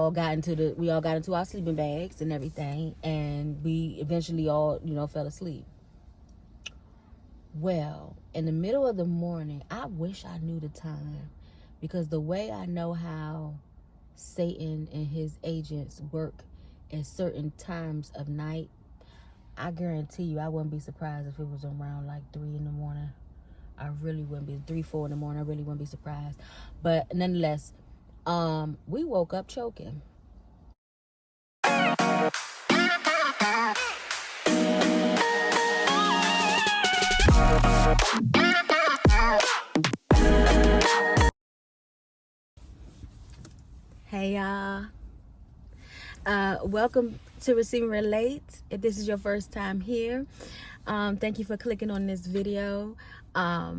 we all got into our sleeping bags and everything, and we eventually all, fell asleep. Well, in the middle of the morning, I wish I knew the time, because the way I know how Satan and his agents work at certain times of night, I guarantee you I wouldn't be surprised if it was around like 3 in the morning. I really wouldn't be 3, 4 in the morning. I really wouldn't be surprised. But nonetheless, we woke up choking. Hey y'all. Welcome to Receive and Relate. If this is your first time here, thank you for clicking on this video.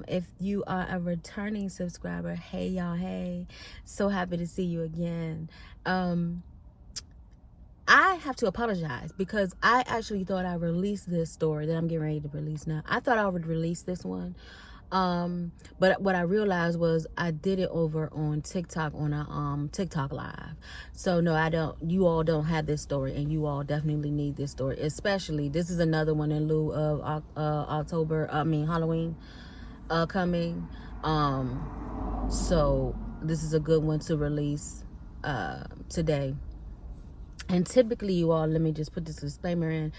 If you are a returning subscriber, hey y'all, hey, so happy to see you again. I have to apologize because I actually thought I released this story that I'm getting ready to release now. I thought I would release this one. But what I realized was I did it over on TikTok on a TikTok live. So no, I don't, you all don't have this story, and you all definitely need this story. Especially, this is another one in lieu of Halloween coming. So this is a good one to release today. And typically, you all, let me just put this disclaimer in,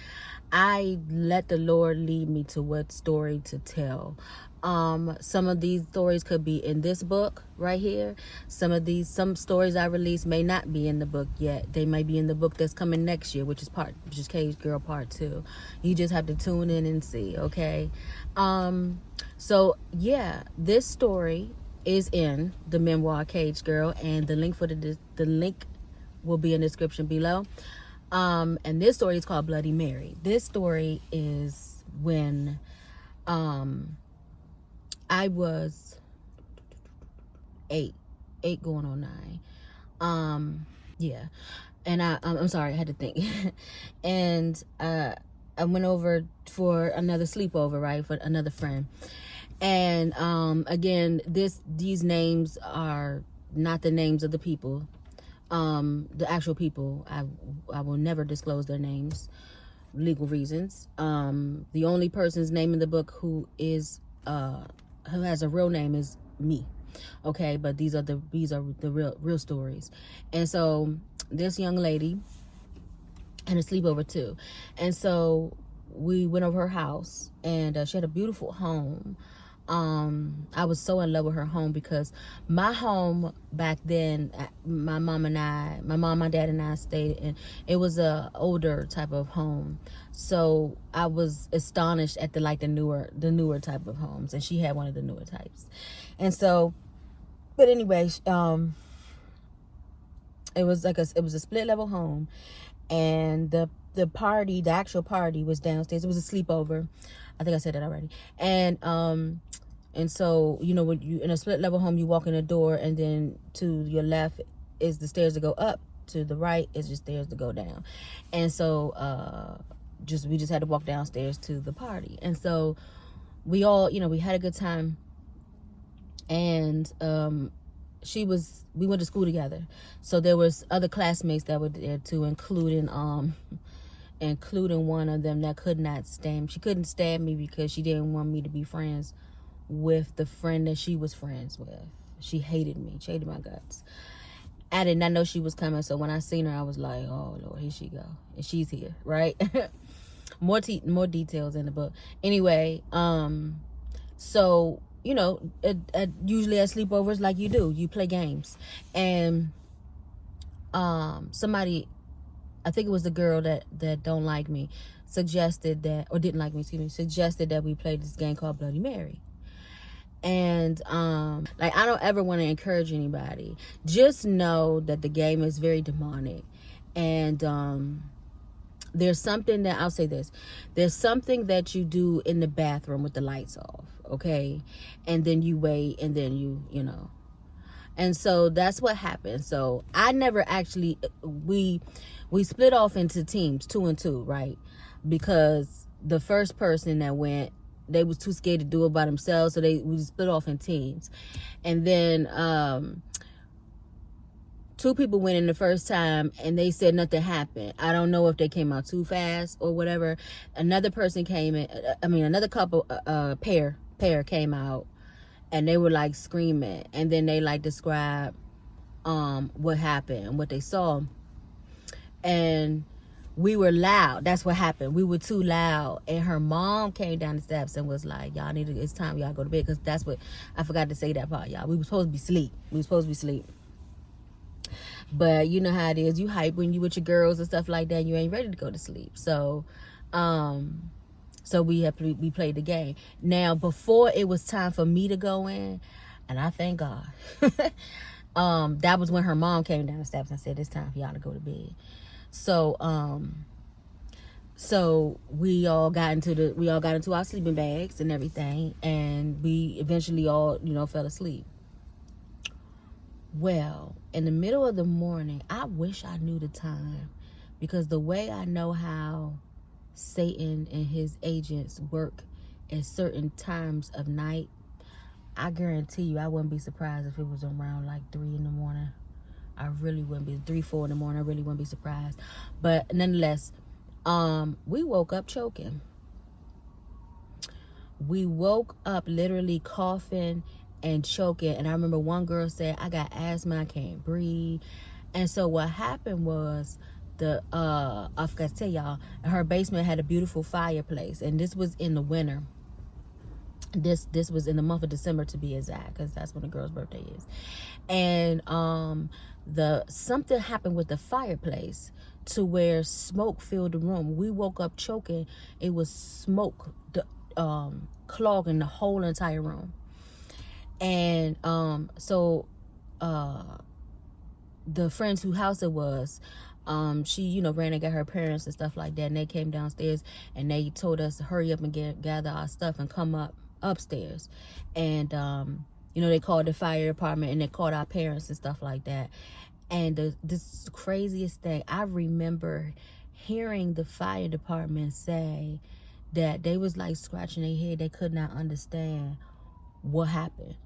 I let the Lord lead me to what story to tell. Some of these stories could be in this book right here. Some stories I release may not be in the book yet. They may be in the book that's coming next year, which is Cage Girl Part 2. You just have to tune in and see, okay? So yeah, this story is in the memoir Cage Girl, and the link for the link will be in the description below. And this story is called Bloody Mary. This story is when I was 8 going on 9. Yeah. And I'm sorry, I had to think. And I went over for another sleepover, right, for another friend. And again, these names are not the names of the people. The actual people. I will never disclose their names, legal reasons. The only person's name in the book who has a real name is me, okay? But these are the real stories. And so this young lady and a sleepover too, and so we went over her house, and she had a beautiful home. I was so in love with her home because my home back then, my mom, my dad and I stayed in, it was a older type of home. So I was astonished at the newer type of homes, and she had one of the newer types. And so, but anyway, it was a split level home, and the actual party was downstairs. It was a sleepover. I think I said that already. And so, when you in a split level home, you walk in the door, and then to your left is the stairs to go up, to the right is just stairs to go down. And so we just had to walk downstairs to the party. And so we all, we had a good time. And we went to school together. So there was other classmates that were there too, including one of them that she couldn't stand me because she didn't want me to be friends with the friend that she was friends with. She hated me. She hated my guts. I did not know she was coming, so when I seen her, I was like, oh Lord, here she go. And she's here, right? More details in the book. Anyway, so, usually at sleepovers, like you do, you play games. And somebody, I think it was the girl that don't like me, suggested that we play this game called Bloody Mary. And I don't ever want to encourage anybody. Just know that the game is very demonic. And there's something that, I'll say this, there's something that you do in the bathroom with the lights off, okay? And then you wait, and then you know. And so that's what happened. So I never actually, we split off into teams, 2 and 2, right? Because the first person that went, they was too scared to do it by themselves, so we split off in teams. And then 2 people went in the first time and they said nothing happened. I don't know if they came out too fast or whatever. Another person came in, another couple, pair came out, and they were like screaming, and then they like described what happened, what they saw. And we were loud. That's what happened. We were too loud. And her mom came down the steps and was like, y'all need to, it's time y'all go to bed. Because that's what, I forgot to say that part, y'all. We were supposed to be asleep. But you know how it is. You hype when you with your girls and stuff like that. You ain't ready to go to sleep. So, we played the game. Now, before it was time for me to go in, and I thank God, that was when her mom came down the steps and said, it's time for y'all to go to bed. So we all got into our sleeping bags and everything, and we eventually all, fell asleep. Well, in the middle of the morning, I wish I knew the time, because the way I know how Satan and his agents work at certain times of night, I guarantee you I wouldn't be surprised if it was around like 3 in the morning. I really wouldn't be 3, 4 in the morning. I really wouldn't be surprised. But nonetheless, we woke up choking. We woke up literally coughing and choking. And I remember one girl said, I got asthma, I can't breathe. And so what happened was, I forgot to tell y'all, her basement had a beautiful fireplace. And this was in the winter. This was in the month of December, to be exact, because that's when the girl's birthday is. And something happened with the fireplace to where smoke filled the room. We woke up choking. It was smoke clogging the whole entire room. And the friends whose house it was, she ran and got her parents and stuff like that, and they came downstairs and they told us to hurry up and gather our stuff and come upstairs. And they called the fire department, and they called our parents and stuff like that. And this craziest thing, I remember hearing the fire department say that they was like scratching their head. They could not understand what happened,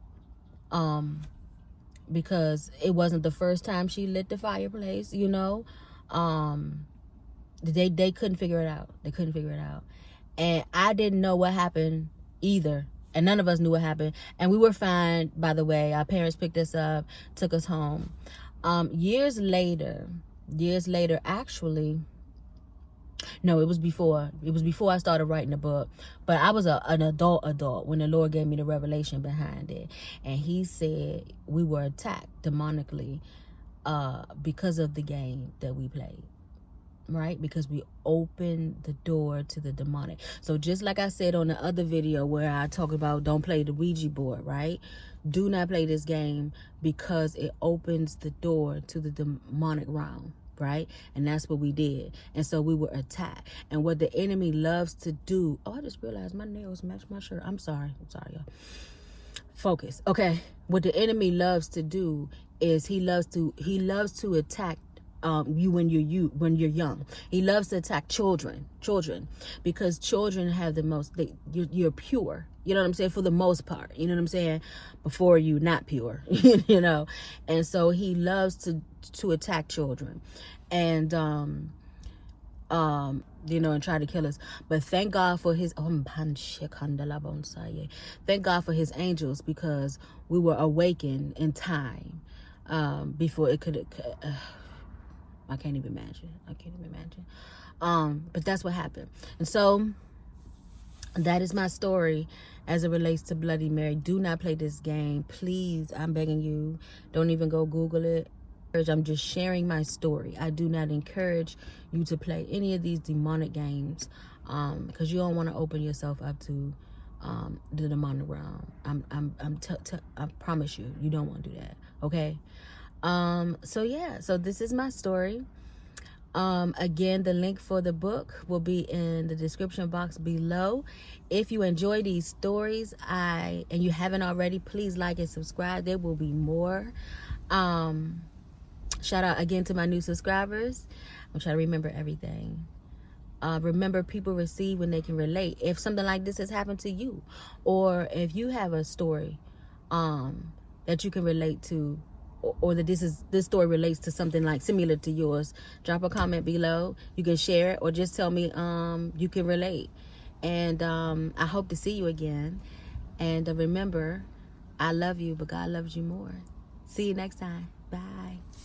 because it wasn't the first time she lit the fireplace. They couldn't figure it out. And I didn't know what happened either. And none of us knew what happened. And we were fine, by the way. Our parents picked us up, took us home. Years later, actually, no, it was before I started writing the book. But I was an adult when the Lord gave me the revelation behind it. And he said we were attacked demonically because of the game that we played. Right? Because we opened the door to the demonic. So just like I said on the other video where I talk about don't play the Ouija board, right? Do not play this game, because it opens the door to the demonic realm, right? And that's what we did. And so we were attacked. And what the enemy loves to do, I just realized my nails match my shirt. I'm sorry, y'all. Focus. Okay. What the enemy loves to do is he loves to attack you when you're young. He loves to attack children, because children have the most. You're pure. You know what I'm saying? For the most part, you know what I'm saying. Before you not pure, and so he loves to attack children, and and try to kill us. But thank God for his thank God for his angels, because we were awakened in time before it could. I can't even imagine. But that's what happened. And so that is my story as it relates to Bloody Mary. Do not play this game. Please, I'm begging you. Don't even go Google it. I'm just sharing my story. I do not encourage you to play any of these demonic games, because you don't want to open yourself up to the demonic realm. I promise you, you don't want to do that. Okay. So this is my story. Again, the link for the book will be in the description box below. If you enjoy these stories, and you haven't already, please like and subscribe. There will be more. Shout out again to my new subscribers. I'm trying to remember everything. Remember, people receive when they can relate. If something like this has happened to you, or if you have a story that you can relate to, or that this story relates to something like similar to yours, drop a comment below. You can share it or just tell me you can relate. And I hope to see you again. And remember, I love you, but God loves you more. See you next time. Bye.